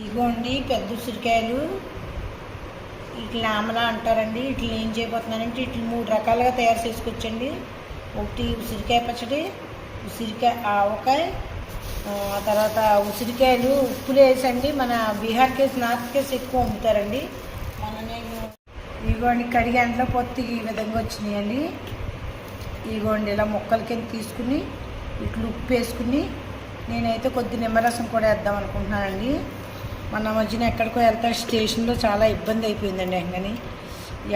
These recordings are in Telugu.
ఇగోండి పెద్ద ఉసిరికాయలు, వీటిని ఆమలా అంటారండి. వీటిని ఏం చేయబోతున్నానంటే వీటిని 3 రకాలుగా తయారు చేసుకొచ్చండి. ఒకటి ఉసిరికాయ పచ్చడి, ఉసిరికాయ ఆవకాయ, ఆ తర్వాత ఉసిరికాయలు ఉప్పులు వేసండి. మన బీహార్ కేసు నార్త్ కేసు ఎక్కువ అమ్ముతారండి. నేను ఇగోండి కడిగి ఎండలో పొత్తి ఈ విధంగా వచ్చినాయండి. ఇగోండి ఇలా ముక్కల కింద తీసుకుని ఇట్లు ఉప్పు వేసుకుని నేనైతే కొద్ది నిమ్మరసం కూడా వేద్దాం అనుకుంటున్నానండి. మన మధ్యన ఎక్కడికో వెళ్తా స్టేషన్లో చాలా ఇబ్బంది అయిపోయిందండి. కానీ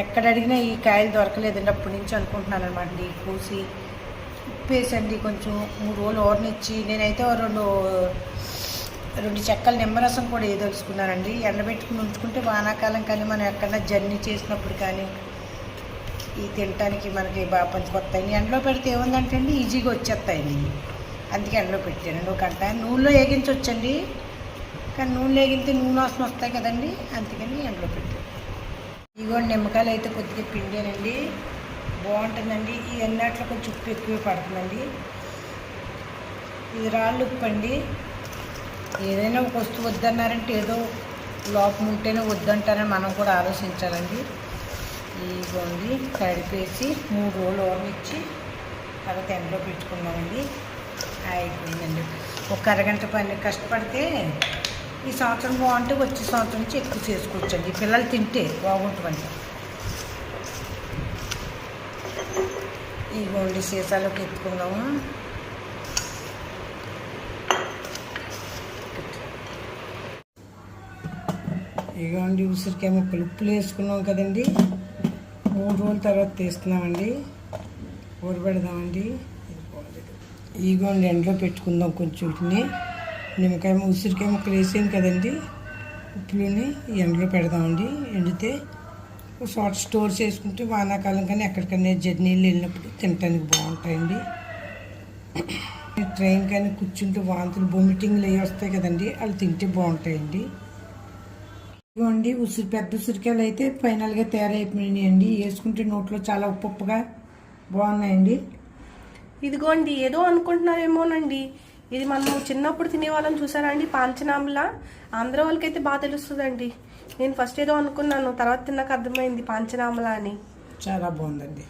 ఎక్కడ అడిగినా ఈ కాయలు దొరకలేదండి. అప్పటి నుంచి అనుకుంటున్నాను అనమాట. కోసి ఉప్పు వేసండి కొంచెం 3 రోజులు ఓరనిచ్చి నేనైతే 2 చెక్కల నిమ్మరసం కూడా వేదలుచుకున్నానండి. ఎండబెట్టుకుని ఉంచుకుంటే వానాకాలం కానీ మనం ఎక్కడన్నా జర్నీ చేసినప్పుడు కానీ ఈ తినటానికి మనకి బాగా పనికొస్తాయి. ఎండలో పెడితే ఏముందంటే అండి ఈజీగా వచ్చేస్తాయండి. అందుకే ఎండలో పెట్టానండి. 1 గంట నూనెలో వేగించవచ్చండి. కానీ నూనెలో వేగితే నూనె వాసన వస్తాయి కదండి, అందుకని ఎండలో పెట్టాను. ఇదిగోండి నిమ్మకాయలు అయితే కొద్దిగా పిండానండి. బాగుంటుందండి. ఈ ఎన్నట్లో కొంచెం ఉప్పు ఎక్కువ పడుతుందండి. ఇది రాళ్ళు ఉప్పు అండి. ఏదైనా ఒక వస్తువు వద్దన్నారంటే ఏదో లోపం ఉంటేనే వద్దంటారని మనం కూడా ఆలోచించాలండి. ఇదిగోండి కడిపేసి 3 రోజులు ఓరనిచ్చి తర్వాత ఎండలో పెట్టుకున్నామండి. అయిపోయిందండి. ఒక అరగంట పని కష్టపడితే ఈ సంవత్సరం బాగుంటే వచ్చే సంవత్సరం నుంచి ఎక్కువ చేసుకోవచ్చండి. పిల్లలు తింటే బాగుంటుందండి. ఇదిగోండి సీసాలోకి ఎత్తుకుందాము. ఇదిగోండి ఉసిరికాయ ముక్కలు ఉప్పులు వేసుకున్నాం కదండి. 3 రోజుల తర్వాత తీస్తున్నామండి. ఊరబెడదామండి. ఇదిగోండి ఎండలో పెట్టుకుందాం కొంచెం. వీటిని నిమ్మకాయ ఉసిరికాయ ముక్కలు వేసాం కదండి. ఉప్పులని ఎండలో పెడదామండి. ఎండితే ఒక చోట స్టోర్ చేసుకుంటే వానాకాలం కానీ ఎక్కడికైనా జర్నీలు వెళ్ళినప్పుడు తినడానికి బాగుంటాయండి. ట్రైన్ కానీ కూర్చుంటే వాంతులు బొమిటింగ్లు అవి వస్తాయి కదండి, అవి తింటే బాగుంటాయండి. ఇదిగోండి పెద్ద ఉసిరికాయలు అయితే ఫైనల్గా తయారైపోయినాయండి. వేసుకుంటే నోట్లో చాలా ఉప్పుగా బాగున్నాయండి. ఇదిగోండి ఏదో అనుకుంటున్నారేమోనండి, ఇది మనం చిన్నప్పుడు తినేవాళ్ళని చూసారా అండి, పాంచనామలా. ఆంధ్ర వాళ్ళకైతే బాగా తెలుస్తుందండి. నేను ఫస్ట్ ఏదో అనుకున్నాను, తర్వాత తిన్నాక అర్థమైంది పాంచనామలా అని. చాలా బాగుందండి.